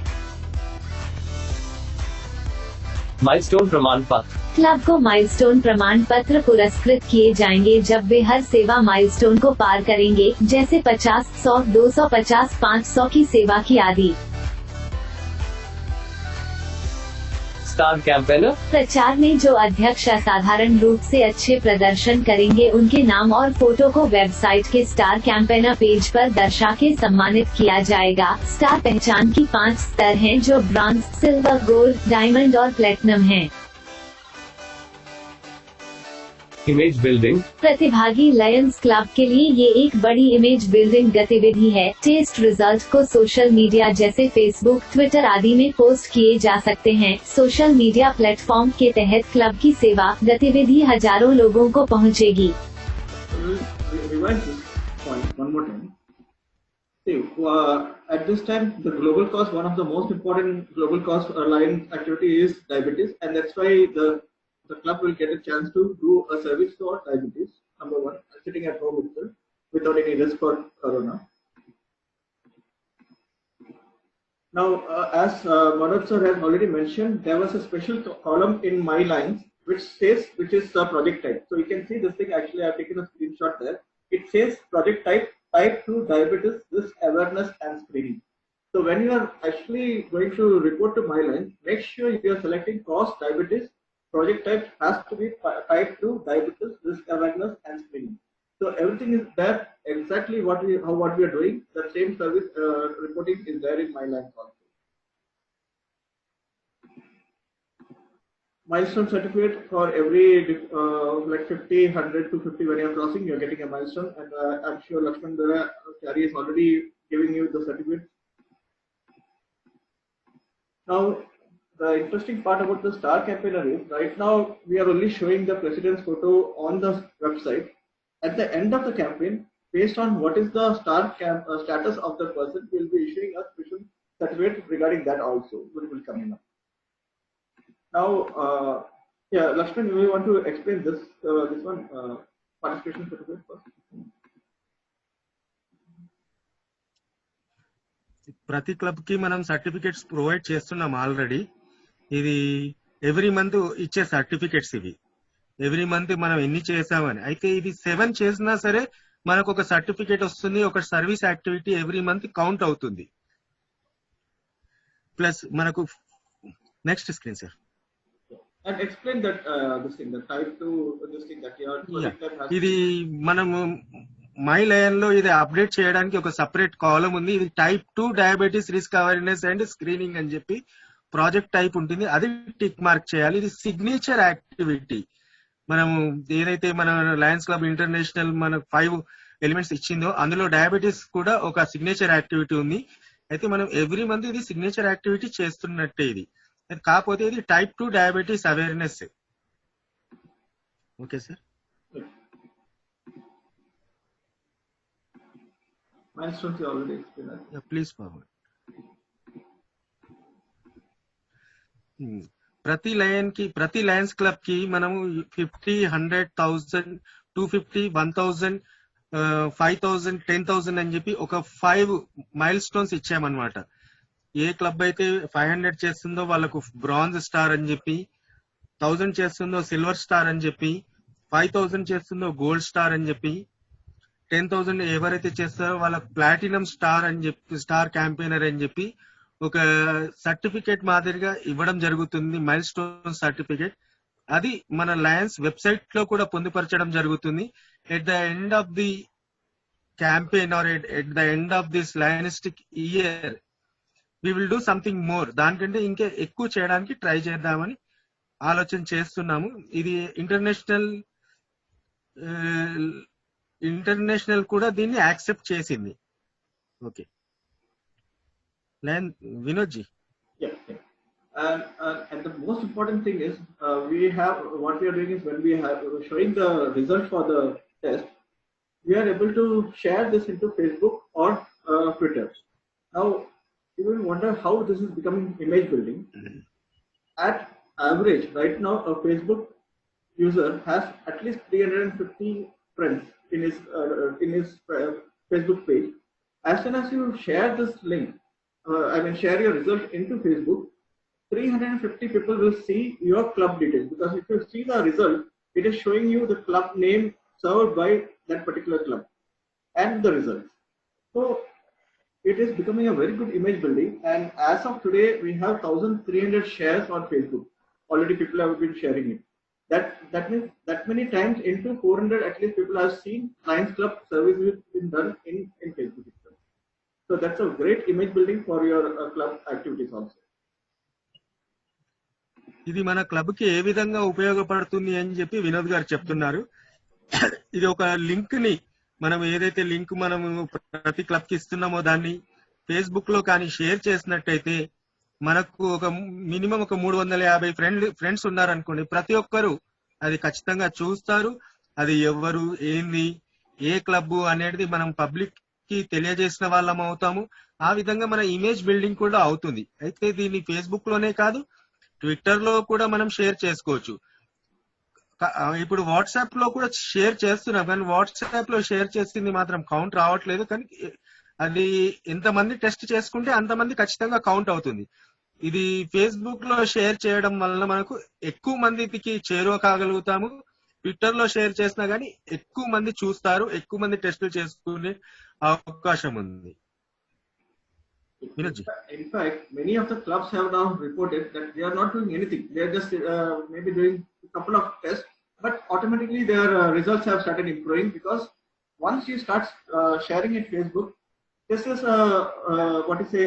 Speaker 7: माइलस्टोन प्रमाण पत्र।
Speaker 8: क्लब को माइलस्टोन प्रमाण पत्र पुरस्कृत किए जाएंगे जब वे हर सेवा माइलस्टोन को पार करेंगे, जैसे 50, 100, 250, 500 की सेवा की आदि।
Speaker 7: Star campaigner.
Speaker 8: प्रचार में जो अध्यक्ष असाधारण रूप से अच्छे प्रदर्शन करेंगे उनके नाम और फोटो को वेबसाइट के स्टार कैंपेनर पेज पर दर्शा के सम्मानित किया जाएगा। स्टार पहचान की 5 स्तर हैं जो ब्रॉन्ज, सिल्वर, गोल्ड, डायमंड और प्लेटिनम हैं।
Speaker 7: Image building.
Speaker 8: प्रतिभागी लायंस क्लब के लिए ये एक बड़ी इमेज बिल्डिंग गतिविधि है। टेस्ट रिजल्ट को सोशल मीडिया जैसे फेसबुक, ट्विटर आदि में पोस्ट किए जा सकते हैं। सोशल मीडिया प्लेटफॉर्म के तहत क्लब की सेवा गतिविधि हजारों लोगों को पहुंचेगी।
Speaker 5: At this time, the global cause, one of the most important global cause Lions activity is diabetes, and that's why the club will get a chance to do a service for diabetes. Number one, sitting at home itself without any risk for corona. Now, as Manoj sir has already mentioned, there was a special column in My Lines which is the project type. So you can see this thing. Actually, I have taken a screenshot there. It says project type 2 diabetes risk awareness and screening. So when you are actually going to report to My Lines, make sure you are selecting cause diabetes. Project type has to be type 2 diabetes risk awareness and screening. So everything is there exactly what we are doing. The same service reporting is there in My Lines also. Milestone certificate for every like 50, 100, 250 when you are crossing, you are getting a milestone, and I'm sure Lakshman Chari is already giving you the certificate. Now, the interesting part about the Star Campaigner is right now we are only showing the president's photo on the website. At the end of the campaign, based on what is the status of the person, we will be issuing a special certificate regarding that also, which will come in. Now, yeah, Lakshman, we want to explain this one participation certificate first.
Speaker 4: ప్రతి club కి మనం certificates provide చేస్తున్నాం already. ఇది every month ఇచ్చే certificates ఇవి. Every month మనం ఎన్ని చేసామని. అయితే ఇది 7 చేసినా సరే మనకు ఒక సర్టిఫికెట్ వస్తుంది, ఒక service activity every month count అవుతుంది. ప్లస్ మనకు next screen sir.
Speaker 5: And explain that this thing, the type 2 this thing that your project type has.
Speaker 4: ఇది మనము మై లయన్ లో ఇది అప్డేట్ చేయడానికి ఒక సెపరేట్ కాలం ఉంది. ఇది type 2 diabetes risk awareness and screening అని చెప్పి ప్రాజెక్ట్ టైప్ ఉంటుంది. అది టిక్ మార్క్ చేయాలి. ఇది సిగ్నేచర్ యాక్టివిటీ. మనము ఏదైతే మన లయన్స్ క్లబ్ ఇంటర్నేషనల్ మన 5 ఎలిమెంట్స్ ఇచ్చిందో అందులో డయాబెటీస్ కూడా ఒక సిగ్నేచర్ యాక్టివిటీ ఉంది. అయితే మనం ఎవ్రీ మంత్ ఇది సిగ్నేచర్ యాక్టివిటీ చేస్తున్నట్టే. ఇది కాకపోతే ఇది type 2 diabetes awareness. Okay sir.
Speaker 5: Milestones you already explained.
Speaker 4: Yeah, please forward. ప్రతి లయన్స్ క్లబ్ కి మనము 50, 100,000, 250, 1,000, 5,000, 10,000 అని చెప్పి ఒక 5 మైల్ స్టోన్స్ ఇచ్చామన్నమాట. ఏ క్లబ్ అయితే 500 చేస్తుందో వాళ్ళకు బ్రాంజ్ స్టార్ అని చెప్పి, 1000 చేస్తుందో సిల్వర్ స్టార్ అని చెప్పి, 5,000 చేస్తుందో గోల్డ్ స్టార్ అని చెప్పి, 10,000 ఎవరైతే చేస్తారో వాళ్ళకు ప్లాటినం స్టార్ అని చెప్పి, స్టార్ క్యాంపెయినర్ అని చెప్పి ఒక సర్టిఫికేట్ మాదిరిగా ఇవ్వడం జరుగుతుంది. Milestone certificate. అది మన లయన్స్ వెబ్సైట్ లో కూడా పొందుపరచడం జరుగుతుంది. At the end of the campaign or at the end of this Lionistic year we will do something more. దానికంటే ఇంకా ఎక్కువ చేయడానికి ట్రై చేద్దామని ఆలోచన చేస్తున్నాము. ఇది ఇంటర్నేషనల్ కూడా దీన్ని యాక్సెప్ట్ చేసింది. Okay Vinod ji.
Speaker 5: And the most important thing is what we are doing is when we have showing the result for the test, we are able to share this into Facebook or Twitter. Now you will wonder how this is becoming image building. At average, right now, a Facebook user has at least 350 friends in his Facebook page. As soon as you share this link, share your result into Facebook, 350 people will see your club details. Because if you see the result, it is showing you the club name served by that particular club and the results. So it is becoming a very good image building, and as of today we have 1,300 shares on Facebook. Already people have been sharing it. That means that many times into 400 at least people have seen Lions Club service has been done in Facebook itself. So that's a great image building for your club activities also.
Speaker 4: ఇది మన club కి ఏ విధంగా ఉపయోగపడుతుంది అని చెప్పి వినోద్ గారు చెప్తున్నారు. ఇది ఒక లింక్ ని మనం ఏదైతే లింక్ మనము ప్రతి క్లబ్ కి ఇస్తున్నామో దాన్ని ఫేస్బుక్ లో కానీ షేర్ చేసినట్టయితే మనకు ఒక మినిమం ఒక 350 ఫ్రెండ్స్ ఉన్నారనుకోండి. ప్రతి ఒక్కరు అది ఖచ్చితంగా చూస్తారు. అది ఎవరు ఏంది ఏ క్లబ్ అనేది మనం పబ్లిక్ కి తెలియజేసిన వాళ్ళం అవుతాము. ఆ విధంగా మన ఇమేజ్ బిల్డింగ్ కూడా అవుతుంది. అయితే దీన్ని ఫేస్బుక్ లోనే కాదు ట్విట్టర్ లో కూడా మనం షేర్ చేసుకోవచ్చు. ఇప్పుడు వాట్సాప్ లో కూడా షేర్ చేస్తున్నాం, కానీ వాట్సాప్ లో షేర్ చేసింది మాత్రం కౌంట్ రావట్లేదు. కానీ అది ఎంతమంది టెస్ట్ చేసుకుంటే అంతమంది ఖచ్చితంగా కౌంట్ అవుతుంది. ఇది ఫేస్బుక్ లో షేర్ చేయడం వల్ల మనకు ఎక్కువ మందికి చేరువ కాగలుగుతాము. ట్విట్టర్ లో షేర్ చేసినా గానీ ఎక్కువ మంది చూస్తారు, ఎక్కువ మంది టెస్టులు చేసుకునే అవకాశం ఉంది.
Speaker 5: In fact, many of the clubs have now reported that they are not doing anything. They are just maybe doing a couple of tests, but automatically their results have started improving, because once you start sharing in Facebook, this is what you say,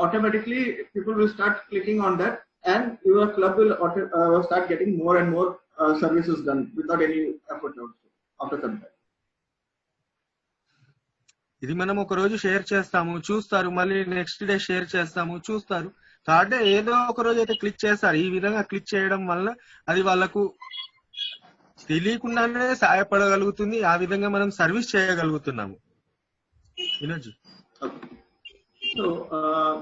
Speaker 5: automatically people will start clicking on that, and your club will start getting more and more services done without any effort also after some time.
Speaker 4: ఇది మనం ఒక రోజు share చేస్తాము, చూస్తారు, మళ్ళీ next day share చేస్తాము, చూస్తారు, third day ఏదో ఒక రోజు అయితే క్లిక్ చేస్తారు. ఈ విధంగా క్లిక్ చేయడం వల్ల అది వాళ్ళకు తెలియకుండానే సహాయపడగలుగుతుంది. ఆ విధంగా మనం service చేయగలుగుతున్నాము. వినోజ్,
Speaker 5: so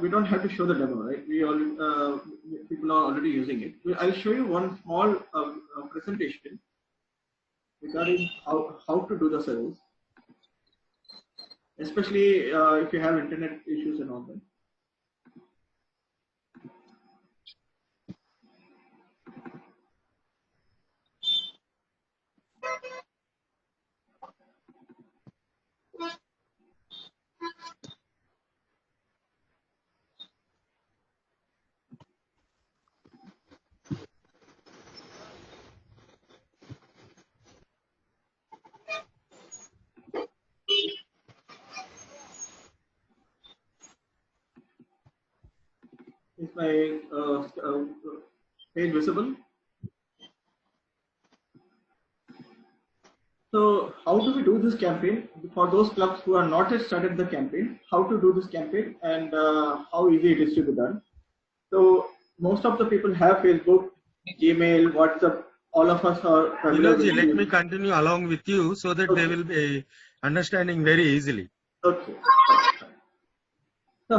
Speaker 5: we don't have to show the demo, right? We all people are already using it. I'll show you one small presentation regarding how to do the service, especially if you have internet issues and all that. Is my page visible? So how do we do this campaign? For those clubs who are not yet started the campaign, how to do this campaign and how easy it is to be done. So most of the people have Facebook, Gmail, WhatsApp. All of us are familiar with
Speaker 4: let me continue along with you so that they will be understanding very easily.
Speaker 5: Okay. So,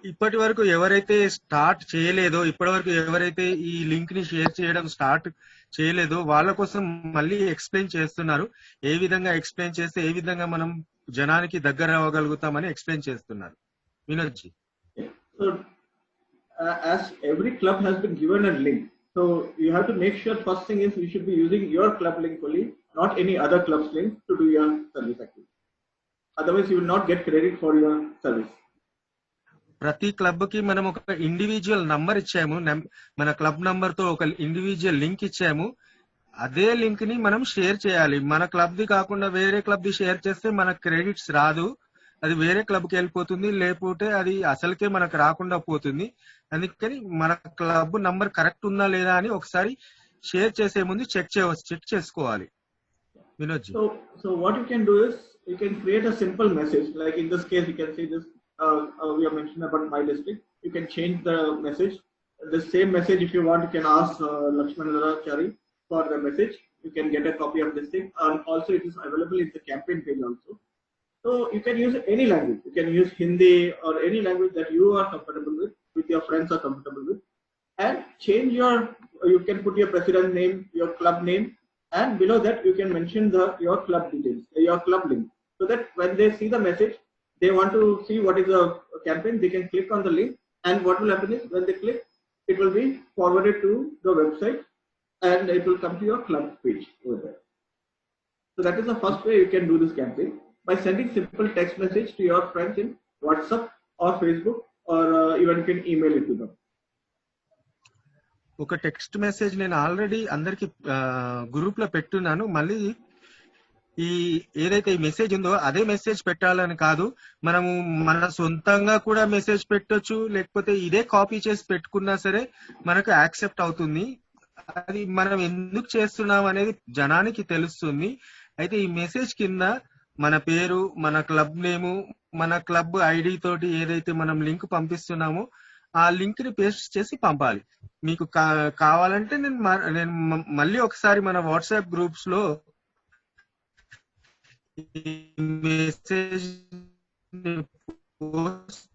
Speaker 4: ఇప్పటి వరకు ఎవరైతే start చేయలేదో, ఇప్పటి వరకు ఎవరైతే ఈ link ని share చేయడం స్టార్ట్ చేయలేదో వాళ్ళ కోసం మళ్ళీ ఎక్స్ప్లెయిన్ చేస్తున్నారు. ఏ విధంగా ఎక్స్ప్లెయిన్ చేస్తే ఏ విధంగా మనం జనానికి దగ్గర అవ్వగలుగుతామని ఎక్స్ప్లెయిన్ చేస్తున్నారు. Vinod ji,
Speaker 5: so as every club has been given a link, so you have to make sure first thing is you should be using your club link only, not any other club's link to do your service activity. Otherwise you will not get credit for your service.
Speaker 4: ప్రతి club కి మనం ఒక individual number ఇచ్చాము, మన club number తో ఒక individual link ఇచ్చాము. అదే లింక్ ని మనం షేర్ చేయాలి. మన క్లబ్ ది కాకుండా వేరే క్లబ్ ది షేర్ చేస్తే మన క్రెడిట్స్ రాదు, అది వేరే క్లబ్ కి వెళ్ళిపోతుంది, లేకపోతే అది అసలుకే మనకు రాకుండా పోతుంది. అందుకని మన క్లబ్ నంబర్ కరెక్ట్ ఉందా లేదా అని ఒకసారి షేర్ చేసే ముందు చెక్ చేసుకోవాలి. Vinod ji,
Speaker 5: so what you can do is you can create a simple message, like in this case you can see this we have mentioned about my district. You can change the message. The same message, if you want, you can ask Lakshmanachari for the message. You can get a copy of this thing, and also it is available in the campaign page also. So you can use any language. You can use Hindi or any language that you are comfortable with your friends are comfortable with, and change your. You can put your president name, your club name, and below that you can mention your club details, your club link, so that when they see the message, they want to see what is the campaign, they can click on the link, and what will happen is when they click, it will be forwarded to the website and it will come to your club page over there. So that is the first way you can do this campaign, by sending simple text message to your friends in WhatsApp or Facebook, or even you can email it to them.
Speaker 4: ఒక text message నేను already అందరికి group లో పెట్టున్నాను. మళ్ళీ ఈ ఏదైతే ఈ message ఉందో అదే మెసేజ్ పెట్టాలని కాదు, మనము మన సొంతంగా కూడా మెసేజ్ పెట్టొచ్చు, లేకపోతే ఇదే కాపీ చేసి పెట్టుకున్నా సరే మనకు యాక్సెప్ట్ అవుతుంది. అది మనం ఎందుకు చేస్తున్నాం అనేది జనానికి తెలుస్తుంది. అయితే ఈ మెసేజ్ కింద మన పేరు, మన క్లబ్ నేము, మన క్లబ్ ఐడి తోటి ఏదైతే మనం లింక్ పంపిస్తున్నామో ఆ లింక్ ని పేస్ట్ చేసి పంపాలి. మీకు కావాలంటే నేను మళ్ళీ ఒకసారి మన వాట్సాప్ గ్రూప్స్ లో మెసేజ్ పోస్ట్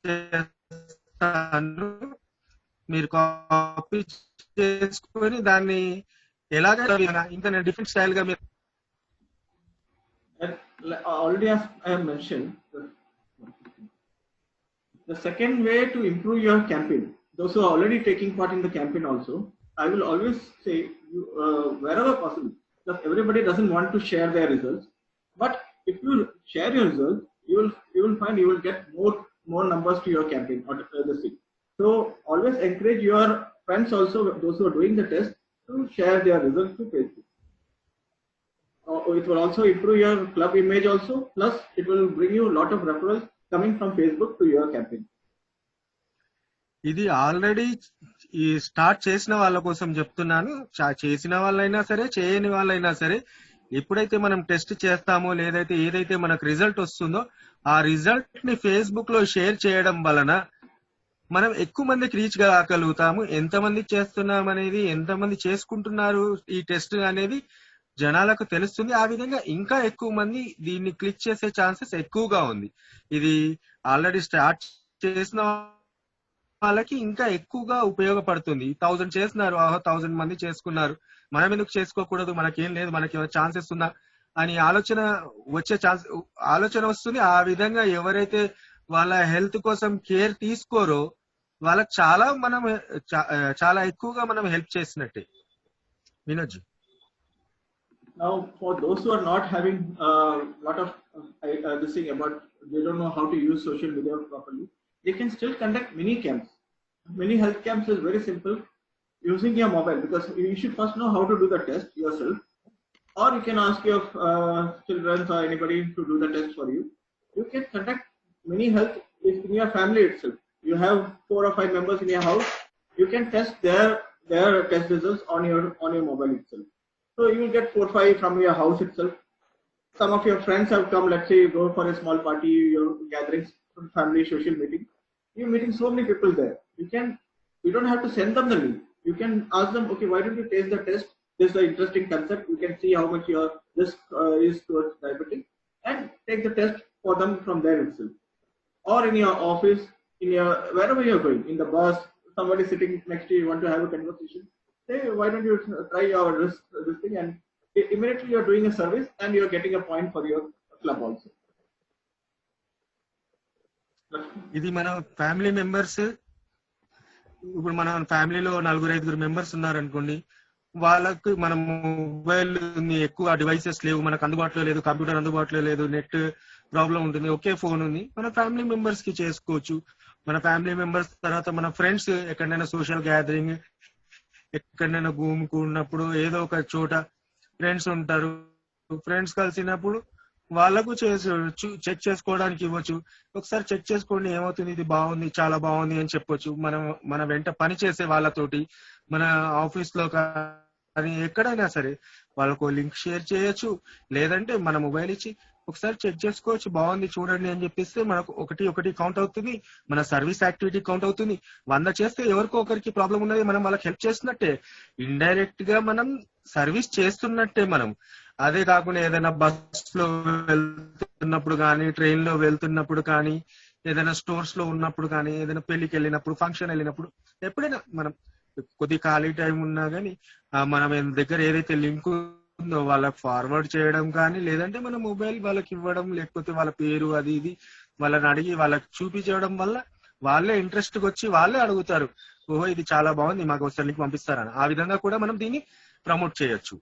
Speaker 4: చేస్తాను, మీరు కాపీ చేసుకొని దాన్ని ఎలాగైనా ఇంకా డిఫరెంట్ స్టైల్ గా మీరు
Speaker 5: already as I have mentioned, the second way to improve your campaign, those who are already taking part in the campaign also, I will always say wherever possible, because everybody doesn't want to share their results. But if you share your results, you will find you will get more numbers to your campaign or the thing. So always encourage your friends also, those who are doing the test, to share their results to Facebook. It will also improve your club image also. Plus, it will bring you a lot of referrals coming from Facebook to your campaign.
Speaker 4: ఇది already ఈ start చేసిన వాళ్ళ కోసం చెప్తున్నాను. చేసిన వాళ్ళైనా సరే చేయని వాళ్ళైనా సరే, ఎప్పుడైతే మనం టెస్ట్ చేస్తామో లేదైతే ఏదైతే మనకు రిజల్ట్ వస్తుందో ఆ రిజల్ట్ ని ఫేస్బుక్ లో షేర్ చేయడం వలన మనం ఎక్కువ మందికి రీచ్ కాగలుగుతాము. ఎంతమంది చేస్తున్నాం అనేది, ఎంతమంది చేసుకుంటున్నారు ఈ టెస్ట్ అనేది జనాలకు తెలుస్తుంది. ఆ విధంగా ఇంకా ఎక్కువ మంది దీన్ని క్లిక్ చేసే ఛాన్సెస్ ఎక్కువగా ఉంది. ఇది ఆల్రెడీ స్టార్ట్ చేసిన వాళ్ళకి ఇంకా ఎక్కువగా ఉపయోగపడుతుంది. 1000 చేస్తున్నారు, 1000 మంది చేసుకున్నారు, మనం ఎందుకు చేసుకోకూడదు, మనకేం లేదు, మనకి ఛాన్సెస్ ఉందా అని ఆలోచన వస్తుంది. ఆ విధంగా ఎవరైతే వాళ్ళ హెల్త్ కోసం కేర్ తీసుకోరో వాళ్ళకి చాలా ఎక్కువగా మనం హెల్ప్ చేసినట్టే. Vinod.
Speaker 5: Now, for those who are not having a lot of this thing about, they don't know how to use social media properly, they can still conduct mini camps. Mini health camps is very simple, using your mobile, because you should first know how to do the test yourself, or you can ask your children or anybody to do the test for you. You can conduct mini health in your family itself. You have 4 or 5 members in your house. You can test their test results on your mobile itself. So you will get 4 or 5 from your house itself. Some of your friends have come, let's say you go for a small party, your gatherings, family social meeting. You're meeting so many people there. You don't have to send them the link. You can ask them, okay, why don't you take the test? This is an interesting concept. You can see how much your risk is towards diabetes, and take the test for them from there itself. Or in your office, wherever you're going, in the bus, somebody sitting next to you, want to have a conversation. Say, why don't you try your risk this thing, and immediately you're doing a service and you're getting a point for your club also.
Speaker 4: ఇది మన family members, ఇప్పుడు మన ఫ్యామిలీలో 4-5 members ఉన్నారనుకోండి, వాళ్ళకు మన mobile ఎక్కువ devices లేవు, మనకు అందుబాటులో లేదు, కంప్యూటర్ అందుబాటులో లేదు, నెట్ ప్రాబ్లం ఉంటుంది, ఒకే ఫోన్ ఉంది, మన ఫ్యామిలీ మెంబర్స్ కి చేసుకోవచ్చు. మన ఫ్యామిలీ మెంబర్స్ తర్వాత మన ఫ్రెండ్స్ ఎక్కడైనా సోషల్ గ్యాదరింగ్, ఎక్కడైనా ఉన్నప్పుడు ఏదో ఒక చోట ఫ్రెండ్స్ ఉంటారు, ఫ్రెండ్స్ కలిసినప్పుడు వాళ్ళకు చెక్ చేసుకోవడానికి ఇవ్వచ్చు. ఒకసారి చెక్ చేసుకోండి ఏమవుతుంది, ఇది బాగుంది, చాలా బాగుంది అని చెప్పొచ్చు. మన వెంట పని చేసే వాళ్ళతోటి, మన ఆఫీస్ లో కానీ ఎక్కడైనా సరే వాళ్ళకు లింక్ షేర్ చేయొచ్చు. లేదంటే మన మొబైల్ ఇచ్చి ఒకసారి చెక్ చేసుకోవచ్చు, బాగుంది చూడండి అని చెప్పిస్తే మనకు ఒకటి కౌంట్ అవుతుంది, మన సర్వీస్ యాక్టివిటీ కౌంట్ అవుతుంది. 100 చేస్తే ఎవరికో ఒకరికి ప్రాబ్లం ఉన్నది, మనం వాళ్ళకి హెల్ప్ చేస్తున్నట్టే, ఇండైరెక్ట్ గా మనం సర్వీస్ చేస్తున్నట్టే. మనం అదే కాకుండా ఏదైనా బస్ లో వెళ్తున్నప్పుడు కానీ, ట్రైన్ లో వెళ్తున్నప్పుడు కానీ, ఏదైనా స్టోర్స్ లో ఉన్నప్పుడు కానీ, ఏదైనా పెళ్లికి వెళ్ళినప్పుడు, ఫంక్షన్ వెళ్ళినప్పుడు, ఎప్పుడైనా మనం కొద్ది ఖాళీ టైం ఉన్నా కానీ మనం దగ్గర ఏదైతే లింక్ ఉందో వాళ్ళకి ఫార్వర్డ్ చేయడం కానీ, లేదంటే మన మొబైల్ వాళ్ళకి ఇవ్వడం, లేకపోతే వాళ్ళ పేరు అది ఇది వాళ్ళని అడిగి వాళ్ళకి చూపించడం వల్ల వాళ్ళే ఇంట్రెస్ట్ వచ్చి వాళ్ళే అడుగుతారు, ఓహో ఇది చాలా బాగుంది, మాకు ఒకసారి లింక్ పంపిస్తారని. ఆ విధంగా కూడా మనం దీన్ని ప్రమోట్ చేయొచ్చు.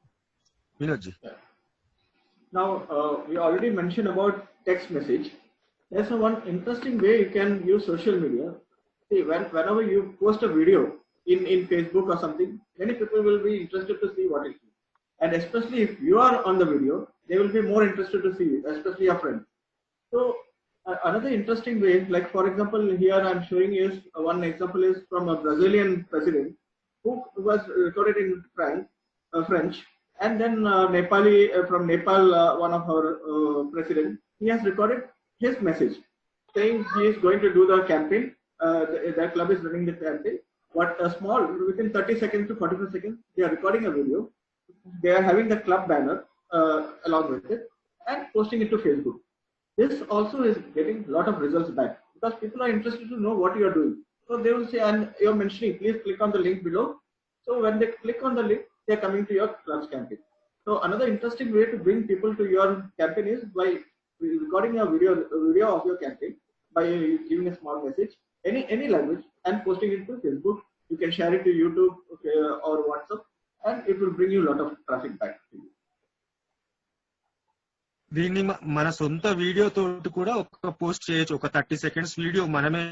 Speaker 4: వినోద్జీ.
Speaker 5: Now, we already mentioned about text message. There's one interesting way you can use social media. See, whenever you post a video in Facebook or something, many people will be interested to see what it is. And especially if you are on the video, they will be more interested to see it, especially your friends. So, another interesting way, like for example, here I'm showing you one example is from a Brazilian president who was recorded in French. And then Nepali, from Nepal, one of our president, he has recorded his message saying he is going to do the campaign. Their club is running the campaign. But within 30 seconds to 45 seconds, they are recording a video. They are having the club banner along with it and posting it to Facebook. This also is getting a lot of results back because people are interested to know what you are doing. So they will say, and you're mentioning, please click on the link below. So when they click on the link, they're coming to your club's campaign. So So another interesting way to bring people to your campaign is by recording a video of your campaign by giving a small message, any language, and posting it to Facebook. You can share it to YouTube or WhatsApp, and it will bring you a lot of traffic back to you.
Speaker 4: దీన్ని మన సొంత video తోటి కూడా ఒక post చేయొచ్చు. ఒక 30 seconds video మనమే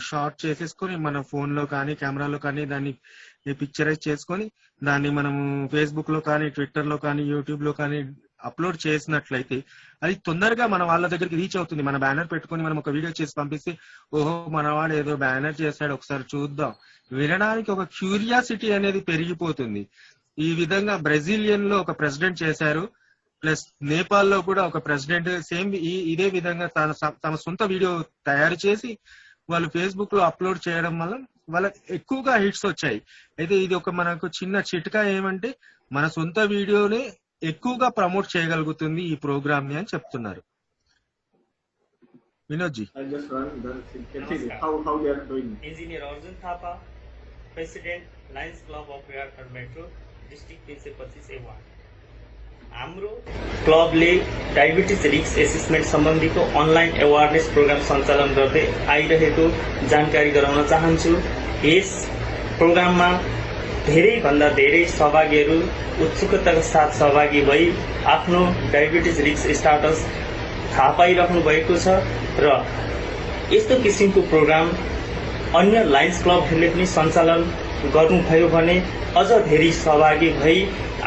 Speaker 4: short చేసేసుకొని మన ఫోన్ లో కానీ కెమెరాలో కానీ దాన్ని పిక్చరైజ్ చేసుకొని దాన్ని మనము ఫేస్బుక్ లో కానీ ట్విట్టర్ లో కానీ యూట్యూబ్ లో కానీ అప్లోడ్ చేసినట్లయితే అది తొందరగా మన వాళ్ళ దగ్గరికి రీచ్ అవుతుంది. మన బ్యానర్ పెట్టుకొని మనం ఒక వీడియో చేసి పంపిస్తే ఓహో మనవాడు ఏదో బ్యానర్ చేశాడు ఒకసారి చూద్దాం, వినడానికి ఒక క్యూరియాసిటీ అనేది పెరిగిపోతుంది. ఈ విధంగా బ్రెజిలియన్ లో ఒక ప్రెసిడెంట్ చేశారు, ప్లస్ నేపాల్ లో కూడా ఒక ప్రెసిడెంట్ సేమ్ ఇదే విధంగా తమ సొంత వీడియో తయారు చేసి వాళ్ళు ఫేస్బుక్ లో అప్లోడ్ చేయడం వల్ల వాళ్ళకి ఎక్కువగా హిట్స్ వచ్చాయి. అయితే ఇది ఒక మనకు చిన్న చిట్కా ఏమంటే మన సొంత వీడియోని ఎక్కువగా ప్రమోట్ చేయగలుగుతుంది ఈ ప్రోగ్రామ్ ని అని చెప్తున్నారు. Vinod ji,
Speaker 17: Engineer Arjun Thapa, President Lions Club of Virar Metro, District Principal Award. हाम्रो क्लबले डायबिटिज रिस्क एसेसमेन्ट सम्बन्धीको अनलाइन अवेरनेस प्रोग्राम सञ्चालन गर्दै आइरहेको जानकारी गराउन चाहन्छु। यस प्रोग्राममा धेरैभन्दा धेरै सहभागीहरू उत्सुकताका साथ सहभागी भई आफ्नो डायबिटिज रिस्क स्टाटस थाहा पाइराख्नु भएको छ र यस्तो किसिमको प्रोग्राम अन्य लायन्स क्लबहरूले पनि सञ्चालन गर्नुभयो भने अझ धेरै सहभागी भई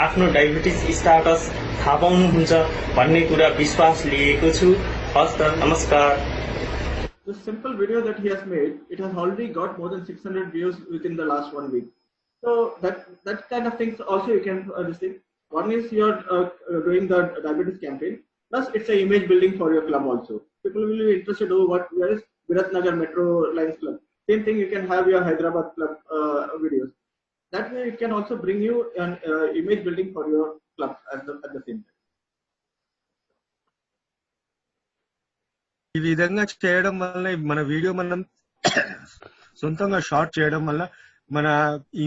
Speaker 17: आफ्नो डायबिटिज स्टाटस थाहा पाउनुहुन्छ भन्ने कुरा विश्वास लिएको छु। हस्त नमस्कार।
Speaker 5: The simple video that he has made, it has already got more than 600 views within the last 1 week. So that kind of things also you can understand. One is you are doing the diabetes campaign, plus it's an image building for your club also. People will be interested. Oh, where is Viratnagar Metro Lions Club? Same thing, you can have your Hyderabad club videos. That way it can also bring you an image building for your club at the same time.
Speaker 4: ఈ విధంగా చేయడం వల్ల మన video మనం సొంతంగా short చేయడం వల్ల మన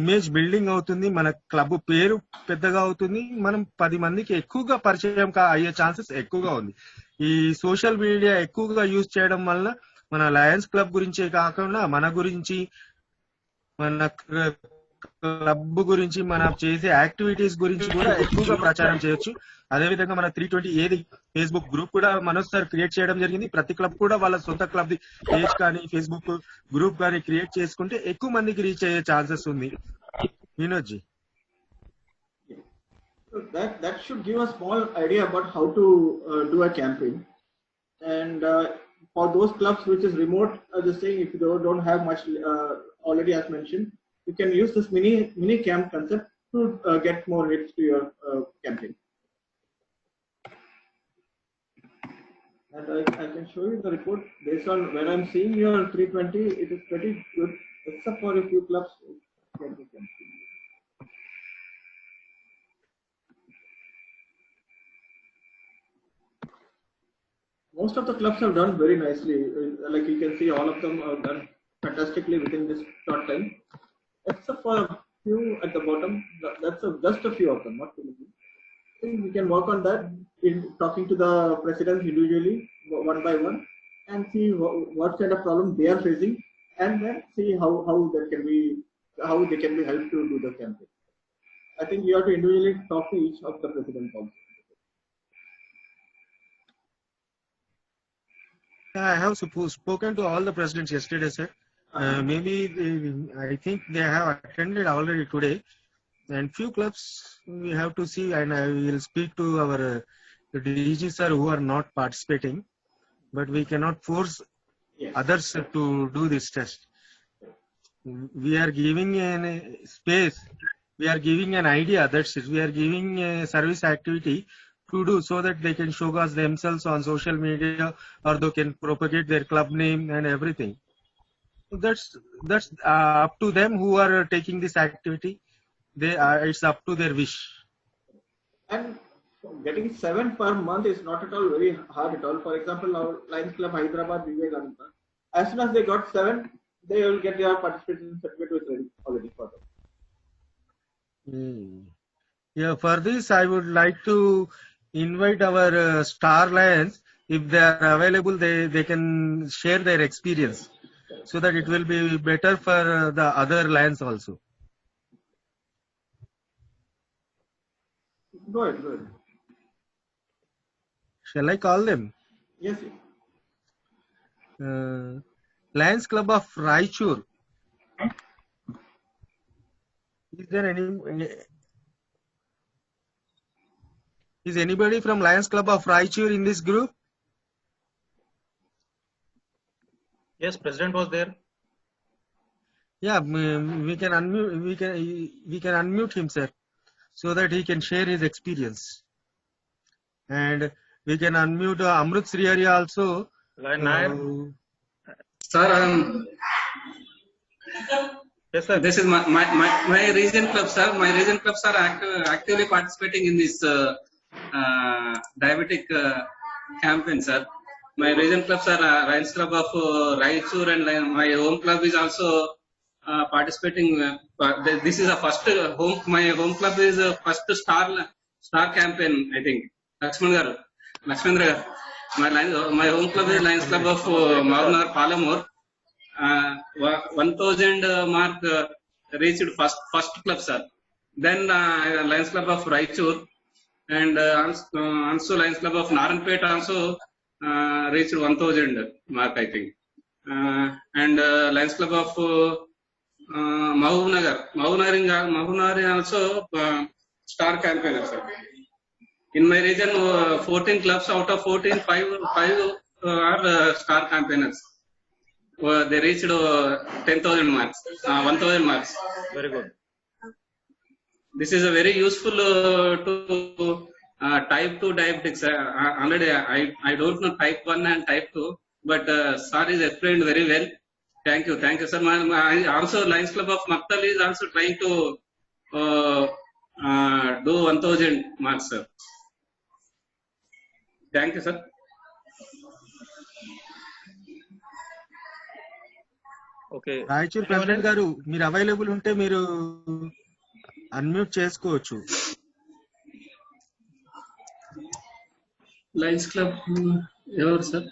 Speaker 4: ఇమేజ్ బిల్డింగ్ అవుతుంది, మన క్లబ్ పేరు పెద్దగా అవుతుంది, మనం 10 మందికి ఎక్కువగా పరిచయం అయ్యే ఛాన్సెస్ ఎక్కువగా ఉంది. ఈ సోషల్ మీడియా ఎక్కువగా యూజ్ చేయడం వల్ల మన లయన్స్ క్లబ్ గురించే కాకుండా మన గురించి, మన క్లబ్ గురించి, మనం చేసే యాక్టివిటీస్ గురించి కూడా ఎక్కువగా ప్రచారం చేయొచ్చు. అదేవిధంగా మన 320 ఏది ఫేస్బుక్ గ్రూప్ కూడా మనోసారి క్రియేట్ చేయడం జరిగింది. ప్రతి క్లబ్ కూడా వాళ్ళ సొంత క్లబ్ పేజ్ కానీ ఫేస్బుక్ గ్రూప్ కానీ క్రియేట్ చేసుకుంటే ఎక్కువ మందికి రీచ్ అయ్యే ఛాన్సెస్ ఉంది. Vinod ji,
Speaker 5: that should give a small idea about how to do a campaign. And for those clubs which is remote, just saying, if you don't have much already as mentioned, you can use this mini camp concept to get more hits to your campaign. And I can show you the report based on when I'm seeing your 320. It is pretty good, except for a few clubs. Most of the clubs have done very nicely. Like you can see, all of them have done fantastically within this short time, except for a few at the bottom. That's just a few of them, not too many. I think we can work on that in talking to the presidents individually, one by one, and see what kind of problem they are facing, and then see how they can be helped to do the campaign. I think you have to individually talk to each of the presidents also.
Speaker 4: I have spoken to all the presidents yesterday, sir. Maybe I think they have attended already today, and few clubs we have to see, and I will speak to our DG sir who are not participating, but we cannot force others to do this test. We are giving a space, we are giving an idea, that's it. We are giving a service activity to do so that they can showcase themselves on social media, or they can propagate their club name and everything. That's up to them who are taking this activity. It's up to their wish.
Speaker 5: And getting 7 per month is not at all very hard at all. For example, our Lions Club Hyderabad, Vivekananda, as soon as they got 7, they will get their participation certificate ready already for them.
Speaker 4: Yeah, for this, I would like to invite our Star Lions. If they are available, they can share their experience so that it will be better for the other Lions also.
Speaker 5: Go ahead, go ahead.
Speaker 4: Shall I call them?
Speaker 5: Yes.
Speaker 4: Lions Club of Raichur. Is there is anybody from Lions Club of Raichur in this group?
Speaker 1: Yes, President was there.
Speaker 4: Yeah, we can unmute. We can unmute him, sir, so that he can share his experience. And we can unmute Amrut Srihari also.
Speaker 1: Line 9.
Speaker 9: Sir,
Speaker 1: yes, sir.
Speaker 9: This is my region club, sir. My region clubs are actively participating in this diabetic campaign, sir. My region clubs are Lions Club of Raichur, and my home club is also participating. This is a first home. My home club is a first star campaign, I think. Lakshmendra Garu. My home club is Lions Club of Mahunar Palamur. 1000 mark reached first club, sir. Then Lions Club of Raichur, and also Lions Club of Naranpet also reached 1000 mark, I think. And Lions Club of Mahunar also star campaigner, sir. In my region, 14 clubs out of 14, 5 are star campaigners. They reached 10,000 marks, 1,000 marks.
Speaker 1: Very good.
Speaker 9: This is a very useful to type 2 diabetics. Already I don't know type 1 and type 2, but sir is explained very well. Thank you, sir. Also Lions Club of Maktal is also trying to do 1,000 marks, sir. Thank you, sir.
Speaker 1: Okay.
Speaker 4: Raichur president గారు మీరు available ఉంటే మీరు unmute చేసుకోవచ్చు.
Speaker 9: Lions club ఎవరు sir?